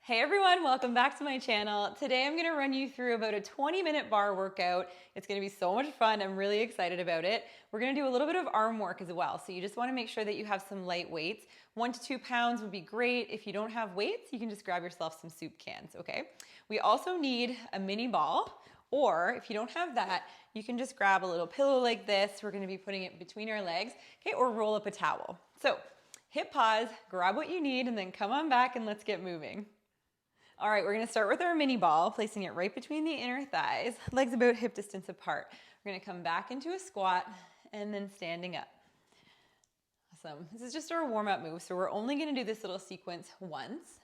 Hey everyone, welcome back to my channel. Today I'm gonna run you through about a 20-minute bar workout. It's gonna be so much fun. I'm really excited about it. We're gonna do a little bit of arm work as well. So you just wanna make sure that you have some light weights. 1 to 2 pounds would be great. If you don't have weights, you can just grab yourself some soup cans, okay? We also need a mini ball, or if you don't have that, you can just grab a little pillow like this. We're gonna be putting it between our legs, okay? Or roll up a towel. So hit pause, grab what you need, and then come on back and let's get moving. All right, we're gonna start with our mini ball, placing it right between the inner thighs, legs about hip distance apart. We're gonna come back into a squat and then standing up. Awesome. This is just our warm-up move, so we're only gonna do this little sequence once.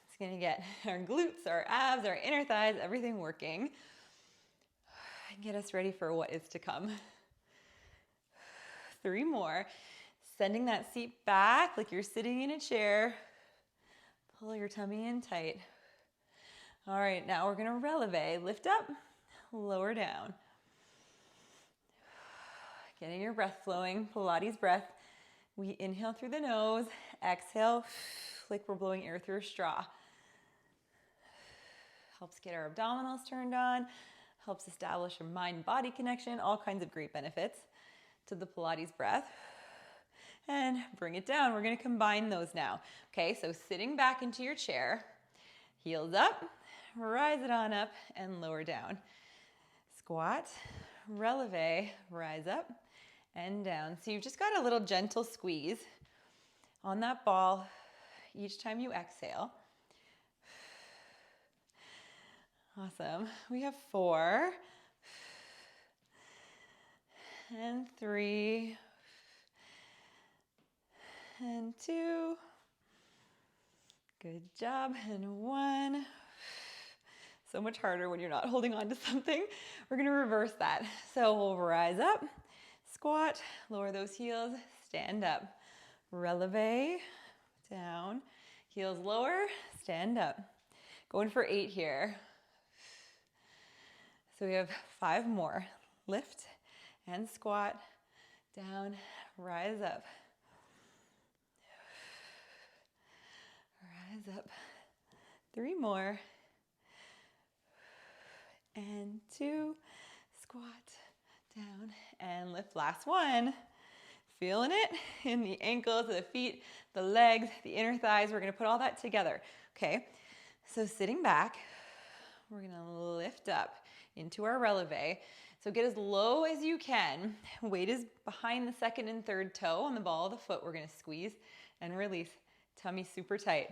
It's gonna get our glutes, our abs, our inner thighs, everything working, and get us ready for what is to come. 3 more. Sending that seat back like you're sitting in a chair. Pull your tummy in tight. All right, now we're gonna releve. Lift up, lower down. Getting your breath flowing, Pilates breath. We inhale through the nose, exhale like we're blowing air through a straw. Helps get our abdominals turned on, helps establish a mind-body connection, all kinds of great benefits to the Pilates breath. And bring it down. We're gonna combine those now. Okay, so sitting back into your chair, heels up, rise it on up and lower down. Squat, releve, rise up and down. So you've just got a little gentle squeeze on that ball each time you exhale. Awesome. We have 4 and 3 and 2. Good job. And 1. So much harder when you're not holding on to something. We're going to reverse that. So we'll rise up, squat, lower those heels, stand up, releve, down, heels lower, stand up. Going for 8 here. So we have 5 more. Lift and squat, down, rise up. Rise up. 3 more. And 2. Squat, down, and lift. Last one. Feeling it in the ankles, the feet, the legs, the inner thighs. We're going to put all that together. Okay, so sitting back, we're going to lift up into our releve. So get as low as you can. Weight is behind the second and third toe on the ball of the foot. We're going to squeeze and release. Tummy super tight.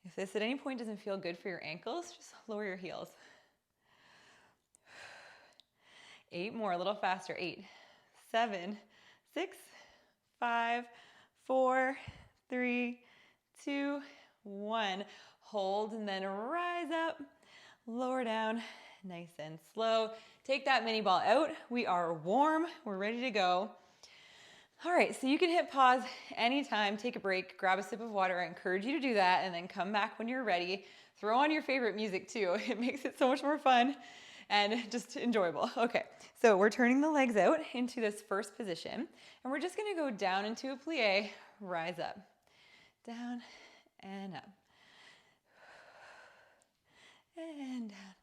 If this at any point doesn't feel good for your ankles, just lower your heels. 8 more, a little faster. 8, 7, 6, 5, 4, 3, 2, 1. Hold and then rise up, lower down, nice and slow. Take that mini ball out. We are warm, we're ready to go. All right, so you can hit pause anytime, take a break, grab a sip of water. I encourage you to do that and then come back when you're ready. Throw on your favorite music too. It makes it so much more fun and just enjoyable. Okay, so we're turning the legs out into this first position and we're just gonna go down into a plie, rise up, down and up, and down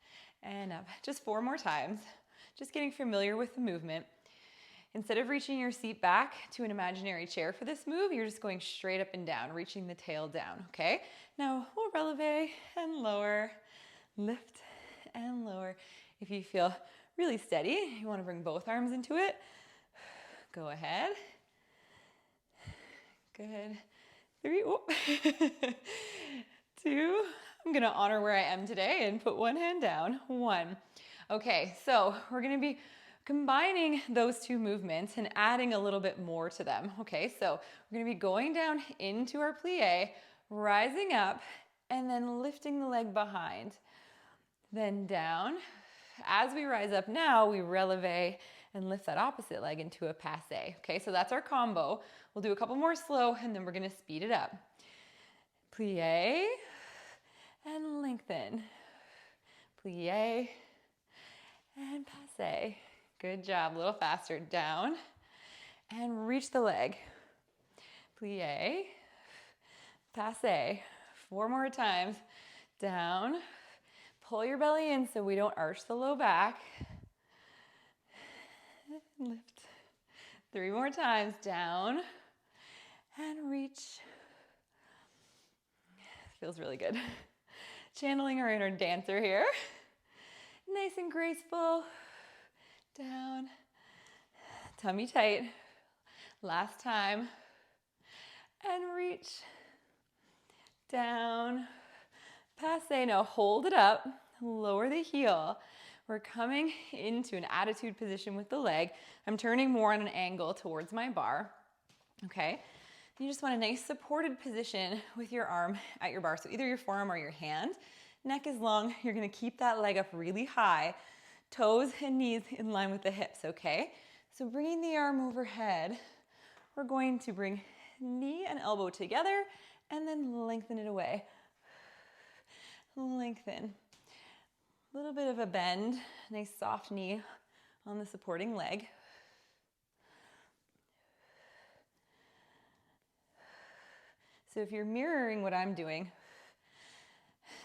and up. Just 4 more times, just getting familiar with the movement. Instead of reaching your seat back to an imaginary chair for this move, you're just going straight up and down, reaching the tail down, okay? Now we'll releve and lower, lift and lower. If you feel really steady, you want to bring both arms into it, go ahead. Good. 3, 2, I'm gonna honor where I am today and put 1 hand down, 1. Okay, so we're gonna be combining those 2 movements and adding a little bit more to them. Okay, so we're gonna be going down into our plie, rising up, and then lifting the leg behind. Then down. As we rise up now, we releve and lift that opposite leg into a passe. Okay, so that's our combo. We'll do a couple more slow, and then we're gonna speed it up. Plie, and lengthen. Plie, and passe. Good job, a little faster. Down and reach the leg. Plie, passe, 4 more times. Down. Pull your belly in so we don't arch the low back. Lift. 3 more times. Down. And reach. Feels really good. Channeling our inner dancer here. Nice and graceful. Down. Tummy tight. Last time. And reach. Down. Passe. Now hold it up. Lower the heel. We're coming into an attitude position with the leg. I'm turning more on an angle towards my bar. Okay. You just want a nice supported position with your arm at your bar. So either your forearm or your hand. Neck is long. You're going to keep that leg up really high. Toes and knees in line with the hips, okay? So bringing the arm overhead, we're going to bring knee and elbow together and then lengthen it away. Lengthen. A little bit of a bend. Nice soft knee on the supporting leg. So if you're mirroring what I'm doing,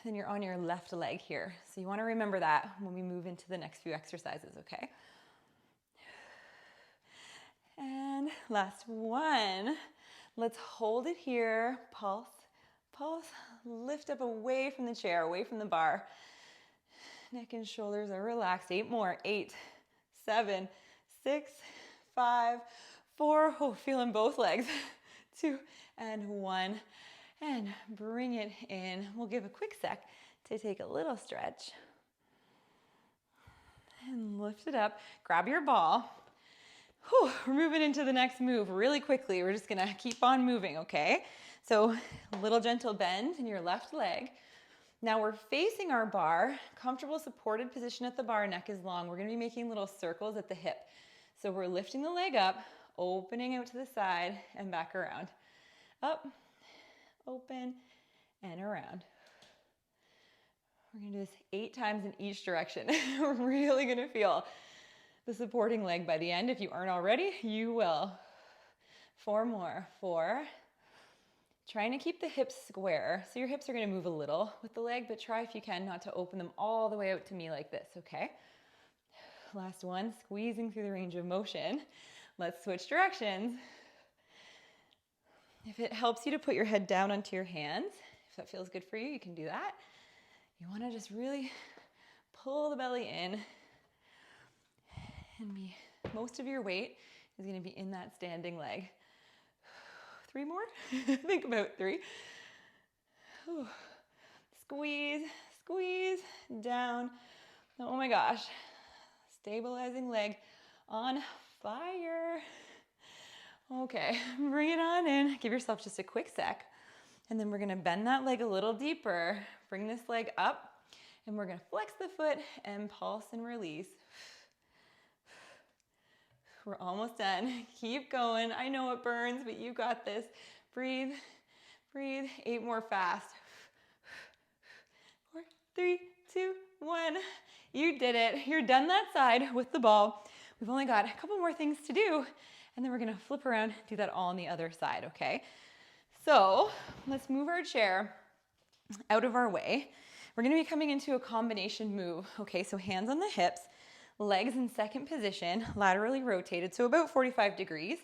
then you're on your left leg here. So you want to remember that when we move into the next few exercises, okay? And last one. Let's hold it here. Pulse, pulse. Lift up away from the chair, away from the bar. Neck and shoulders are relaxed. 8 more. 8, 7, 6, 5, 4. Oh, feeling both legs. 2 and 1. And bring it in. We'll give a quick sec to take a little stretch. And lift it up. Grab your ball. Whew, we're moving into the next move really quickly. We're just going to keep on moving, okay? So a little gentle bend in your left leg. Now we're facing our bar. Comfortable supported position at the bar. Neck is long. We're going to be making little circles at the hip. So we're lifting the leg up, opening out to the side and back around. Up, open, and around. We're going to do this 8 times in each direction. We're really going to feel the supporting leg by the end. If you aren't already, you will. 4 more. 4. Trying to keep the hips square. So your hips are going to move a little with the leg, but try if you can not to open them all the way out to me like this, okay? Last one, squeezing through the range of motion. Let's switch directions. If it helps you to put your head down onto your hands, if that feels good for you, you can do that. You want to just really pull the belly in, and most of your weight is going to be in that standing leg. 3 more. Think about 3. Whew. Squeeze, squeeze, down. Oh my gosh. Stabilizing leg on fire. Okay, bring it on in. Give yourself just a quick sec. And then we're going to bend that leg a little deeper. Bring this leg up. And we're going to flex the foot and pulse and release. We're almost done. Keep going. I know it burns, but you got this. Breathe, breathe. 8 more fast. 4, 3, 2, 1. You did it. You're done that side with the ball. We've only got a couple more things to do, and then we're going to flip around, do that all on the other side, okay? So let's move our chair out of our way. We're going to be coming into a combination move, okay? So hands on the hips. Legs in second position, laterally rotated, so about 45 degrees.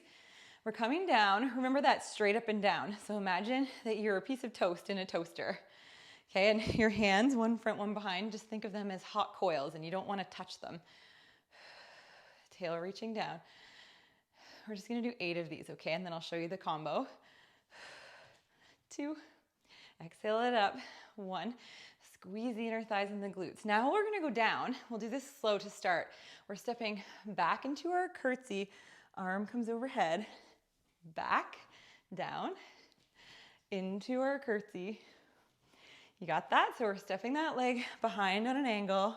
We're coming down. Remember that straight up and down. So imagine that you're a piece of toast in a toaster. Okay, and your hands, one front, one behind, just think of them as hot coils and you don't want to touch them. Tail reaching down. We're just going to do 8 of these, okay? And then I'll show you the combo. 2. Exhale it up. 1. Squeeze the inner thighs and the glutes. Now we're going to go down. We'll do this slow to start. We're stepping back into our curtsy. Arm comes overhead. Back, down, into our curtsy. You got that? So we're stepping that leg behind on an angle.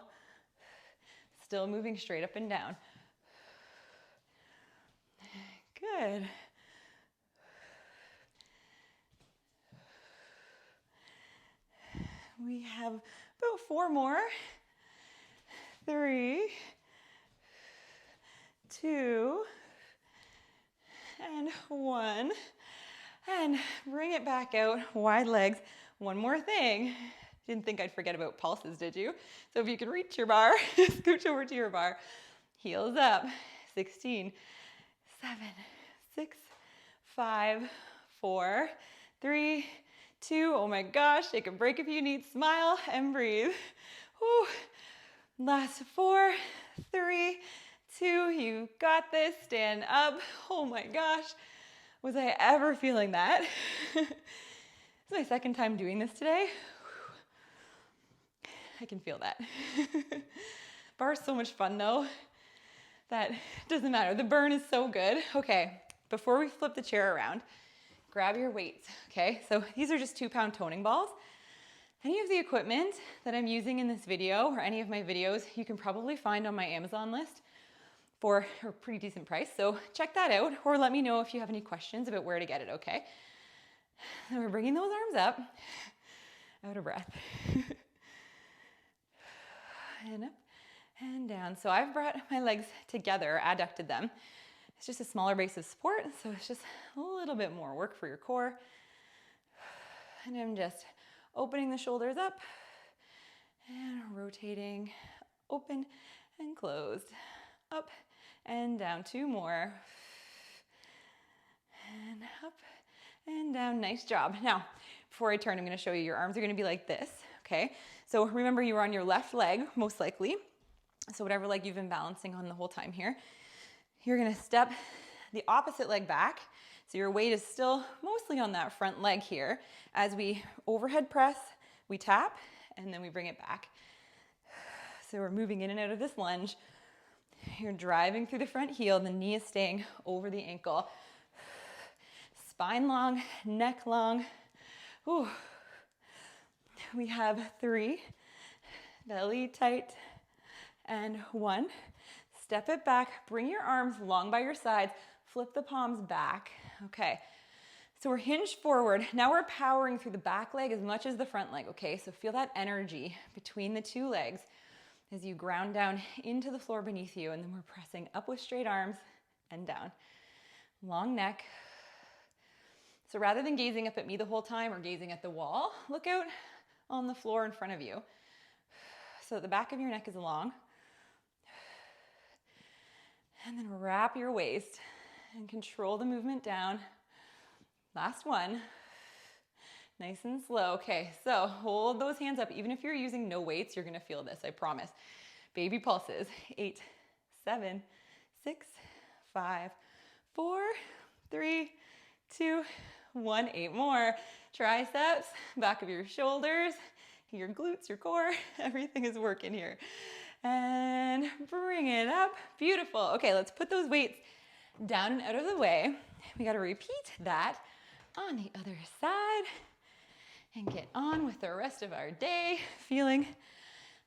Still moving straight up and down. Good. We have about 4 more. 3, 2, and 1. And bring it back out. Wide legs, One more thing. Didn't think I'd forget about pulses, did you? So if you can reach your bar, scooch over to your bar. Heels up. 16, 7, 6, 5, 4, 3, 2. Oh my gosh, take a break if you need. Smile and breathe. Whew. Last 4, 3, 2. You got this. Stand up. Oh my gosh. Was I ever feeling that? This is my second time doing this today. I can feel that. Bar is so much fun though that it doesn't matter. The burn is so good. Okay, before we flip the chair around, grab your weights, okay? So these are just 2-pound toning balls. Any of the equipment that I'm using in this video or any of my videos, you can probably find on my Amazon list for a pretty decent price. So check that out, or let me know if you have any questions about where to get it, okay? So we're bringing those arms up, out of breath. And up and down. So I've brought my legs together, adducted them. It's just a smaller base of support, so it's just a little bit more work for your core. And I'm just opening the shoulders up and rotating, open and closed, up and down. 2 more. And up and down. Nice job. Now, before I turn, I'm going to show you your arms are going to be like this, okay? So remember you were on your left leg, most likely. So whatever leg you've been balancing on the whole time here. You're going to step the opposite leg back. So your weight is still mostly on that front leg here. As we overhead press, we tap, and then we bring it back. So we're moving in and out of this lunge. You're driving through the front heel, the knee is staying over the ankle. Spine long, neck long. Ooh. We have 3, belly tight, and 1. Step it back, bring your arms long by your sides, flip the palms back. Okay, so we're hinged forward. Now we're powering through the back leg as much as the front leg, okay? So feel that energy between the 2 legs as you ground down into the floor beneath you, and then we're pressing up with straight arms and down. Long neck. So rather than gazing up at me the whole time or gazing at the wall, look out on the floor in front of you. So the back of your neck is long. And then wrap your waist and control the movement down. Last one. Nice and slow. Okay, so hold those hands up. Even if you're using no weights, you're gonna feel this, I promise. Baby pulses. 8, 7, 6, 5, 4, 3, 2, 1. 8 more. Triceps, back of your shoulders, your glutes, your core, everything is working here. And bring it up. Beautiful. Okay, let's put those weights down and out of the way. We got to repeat that on the other side and get on with the rest of our day feeling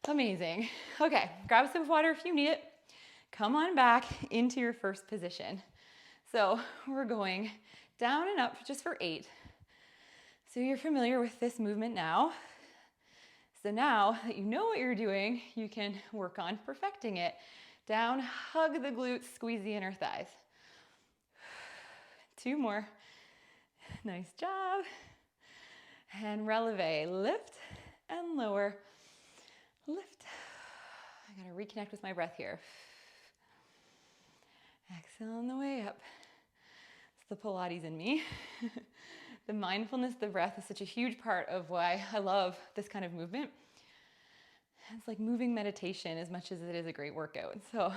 amazing. Okay, grab some water if you need it. Come on back into your first position. So we're going down and up just for 8. So you're familiar with this movement now. So now that you know what you're doing, you can work on perfecting it. Down, hug the glutes, squeeze the inner thighs. 2 more. Nice job. And releve, lift and lower. Lift. I gotta reconnect with my breath here. Exhale on the way up. It's the Pilates in me. The mindfulness, the breath is such a huge part of why I love this kind of movement. It's like moving meditation as much as it is a great workout. So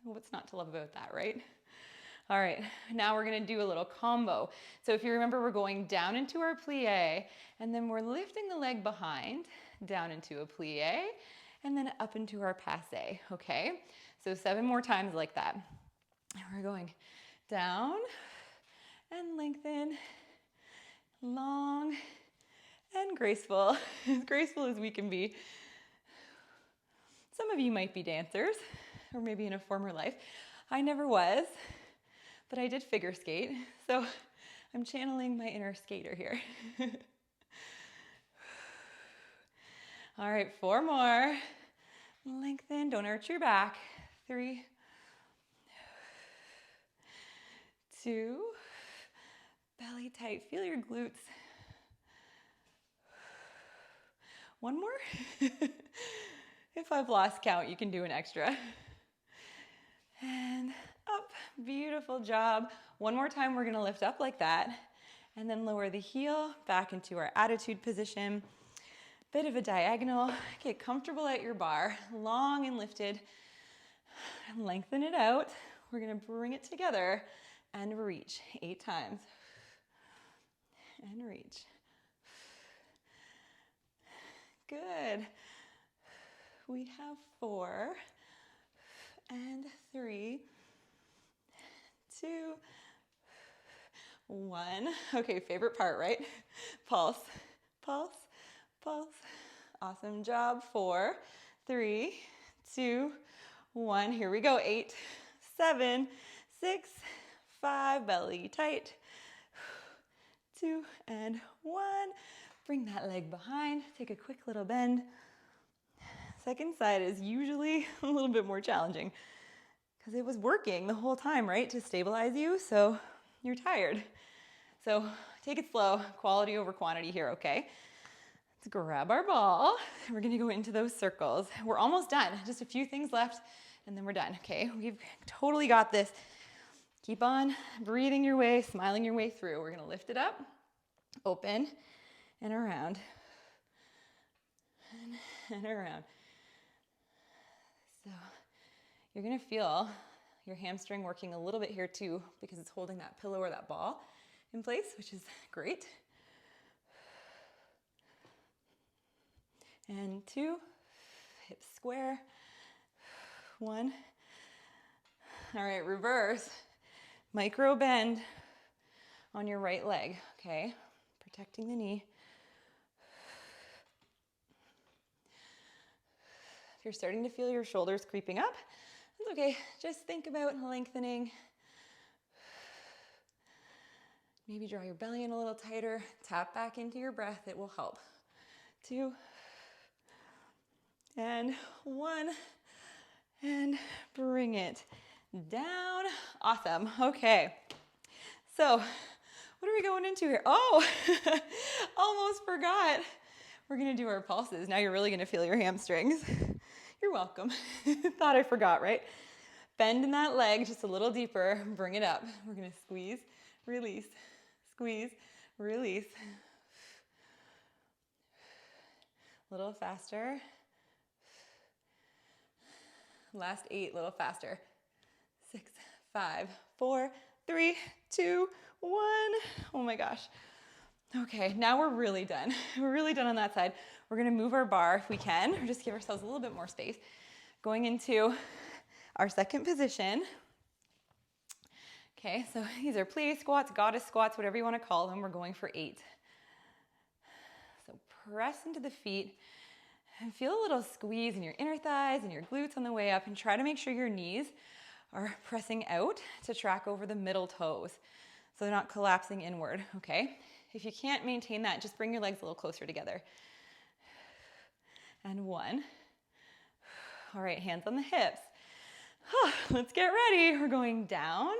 what's not to love about that, right? All right, now we're gonna do a little combo. So if you remember, we're going down into our plie, and then we're lifting the leg behind, down into a plie, and then up into our passe, okay? So 7 more times like that. And we're going down and lengthen, long and graceful, as graceful as we can be. Some of you might be dancers, or maybe in a former life. I never was, but I did figure skate, so I'm channeling my inner skater here. All right, 4 more. Lengthen, don't arch your back. 3, 2, belly tight, feel your glutes. One more. If I've lost count, you can do an extra. And up. Beautiful job. One more time, we're gonna lift up like that. And then lower the heel back into our attitude position. Bit of a diagonal. Get comfortable at your bar. Long and lifted. Lengthen it out. We're gonna bring it together and reach 8 times. And reach. Good. We have 4 and 3, 2, 1. Okay, favorite part, right? Pulse, pulse, pulse. Awesome job. 4, 3, 2, 1. Here we go. 8, 7, 6, 5. Belly tight. 2 and 1. Bring that leg behind. Take a quick little bend. Second side is usually a little bit more challenging because it was working the whole time, right, to stabilize you, so you're tired. So take it slow, quality over quantity here, okay? Let's grab our ball. We're gonna go into those circles. We're almost done, just a few things left, and then we're done, okay? We've totally got this. Keep on breathing your way, smiling your way through. We're gonna lift it up, open, and around, and around. So you're gonna feel your hamstring working a little bit here too because it's holding that pillow or that ball in place, which is great. And 2, hips square. 1. All right, reverse. Micro bend on your right leg, okay? Protecting the knee. If you're starting to feel your shoulders creeping up, that's okay. Just think about lengthening. Maybe draw your belly in a little tighter. Tap back into your breath. It will help. 2 and 1 and bring it down. Awesome. Okay. So what are we going into here? Oh, almost forgot. We're going to do our pulses. Now you're really going to feel your hamstrings. You're welcome. Thought I forgot, right? Bend in that leg just a little deeper. Bring it up. We're going to squeeze, release, squeeze, release. A little faster. Last 8, a little faster. 6, 5, 4, 3, 2, 1. Oh my gosh. Okay, now we're really done. We're really done on that side. We're gonna move our bar if we can, or just give ourselves a little bit more space. Going into our second position. Okay, so these are plie squats, goddess squats, whatever you wanna call them. We're going for 8. So press into the feet and feel a little squeeze in your inner thighs and your glutes on the way up, and try to make sure your knees are pressing out to track over the middle toes so they're not collapsing inward, okay? If you can't maintain that, just bring your legs a little closer together. And 1. All right, hands on the hips. Let's get ready. We're going down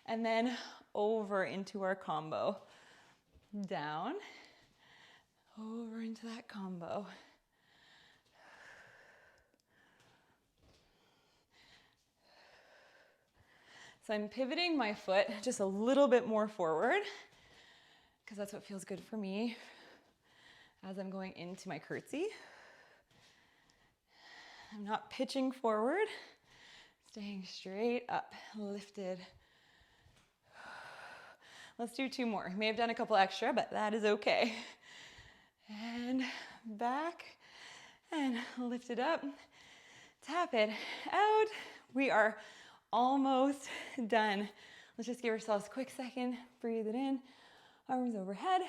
and then over into our combo. Down, over into that combo. So I'm pivoting my foot just a little bit more forward because that's what feels good for me as I'm going into my curtsy. I'm not pitching forward, staying straight up, lifted. Let's do 2 more. May have done a couple extra, but that is okay. And back and lift it up. Tap it out. We are almost done. Let's just give ourselves a quick second. Breathe it in. Arms overhead.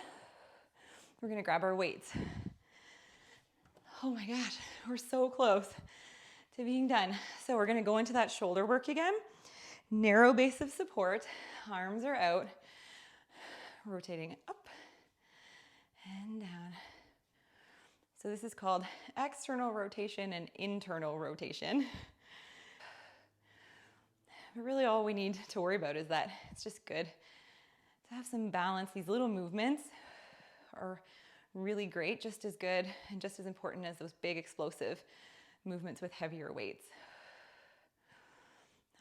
We're gonna grab our weights. Oh my gosh, we're so close to being done. So we're gonna go into that shoulder work again. Narrow base of support. Arms are out. Rotating up and down. So this is called external rotation and internal rotation. But really all we need to worry about is that it's just good to have some balance. These little movements are really great, just as good and just as important as those big explosive movements with heavier weights.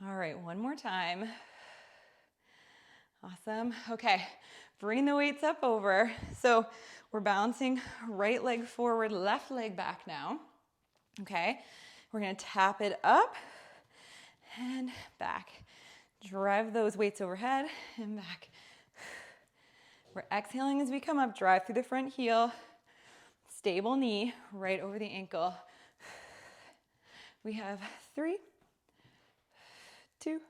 All right, one more time. Awesome. Okay, bring the weights up over. So we're balancing right leg forward, left leg back now. Okay, we're gonna tap it up and back. Drive those weights overhead and back. We're exhaling as we come up, drive through the front heel, stable knee right over the ankle. We have 3, 2,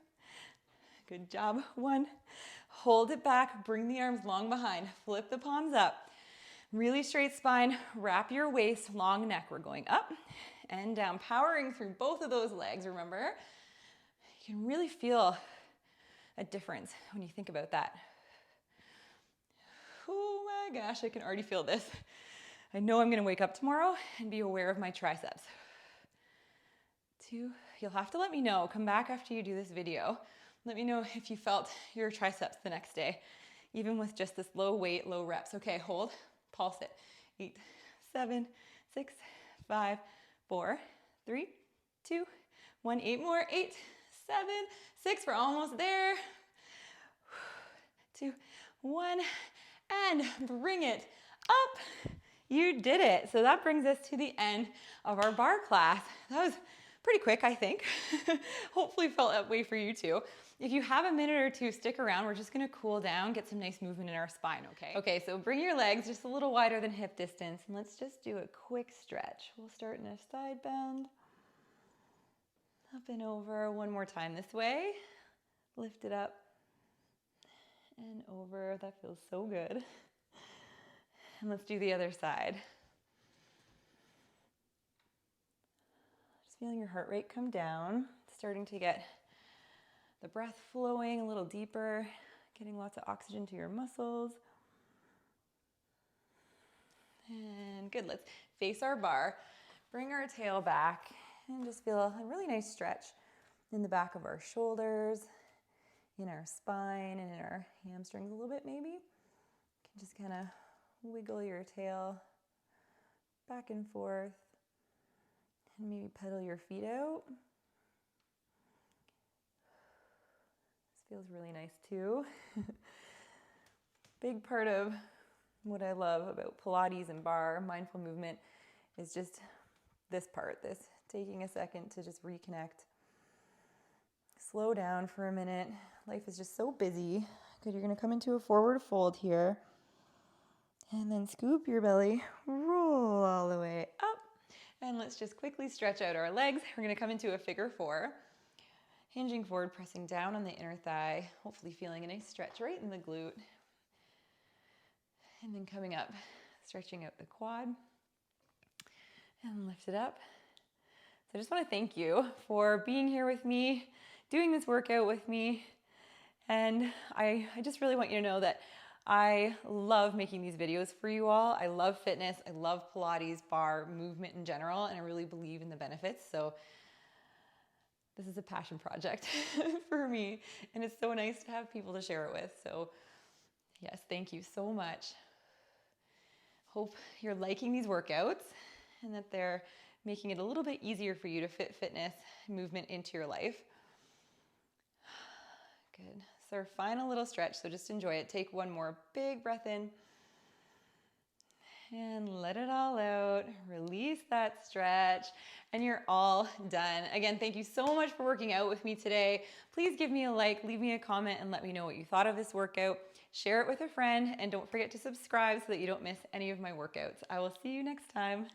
good job, 1. Hold it back, bring the arms long behind, flip the palms up. Really straight spine, wrap your waist, long neck. We're going up and down, powering through both of those legs, remember? You can really feel a difference when you think about that. Oh my gosh, I can already feel this. I know I'm gonna wake up tomorrow and be aware of my triceps. 2, you'll have to let me know. Come back after you do this video. Let me know if you felt your triceps the next day, even with just this low weight, low reps. Okay, hold, pulse it. 8, 7, 6, 5, 4, 3, 2, 1. 8 more. 8, 7, 6. We're almost there. 2, 1. And bring it up. You did it. So that brings us to the end of our bar class. That was pretty quick, I think. Hopefully felt that way for you too. If you have a minute or two, stick around. We're just gonna cool down, get some nice movement in our spine, okay? Okay, so bring your legs just a little wider than hip distance, and let's just do a quick stretch. We'll start in a side bend. Up and over. One more time this way. Lift it up. And over. That feels so good. And let's do the other side. Just feeling your heart rate come down, starting to get the breath flowing a little deeper, getting lots of oxygen to your muscles. And good, let's face our bar, bring our tail back, and just feel a really nice stretch in the back of our shoulders, in our spine, and in our hamstrings a little bit maybe. You can just kind of wiggle your tail back and forth, and maybe pedal your feet out. This feels really nice too. Big part of what I love about Pilates and bar, mindful movement, is just this part, this taking a second to just reconnect. Slow down for a minute. Life is just so busy. Good, you're gonna come into a forward fold here. And then scoop your belly, roll all the way up. And let's just quickly stretch out our legs. We're gonna come into a figure 4. Hinging forward, pressing down on the inner thigh, hopefully feeling a nice stretch right in the glute. And then coming up, stretching out the quad. And lift it up. So I just wanna thank you for being here with me, doing this workout with me. And I just really want you to know that I love making these videos for you all. I love fitness. I love Pilates, bar, movement in general, and I really believe in the benefits. So this is a passion project for me, and it's so nice to have people to share it with. So yes, thank you so much. Hope you're liking these workouts and that they're making it a little bit easier for you to fit fitness movement into your life. Good. So our final little stretch, so just enjoy it. Take one more big breath in and let it all out. Release that stretch and you're all done. Again, thank you so much for working out with me today. Please give me a like, leave me a comment, and let me know what you thought of this workout. Share it with a friend, and don't forget to subscribe so that you don't miss any of my workouts. I will see you next time.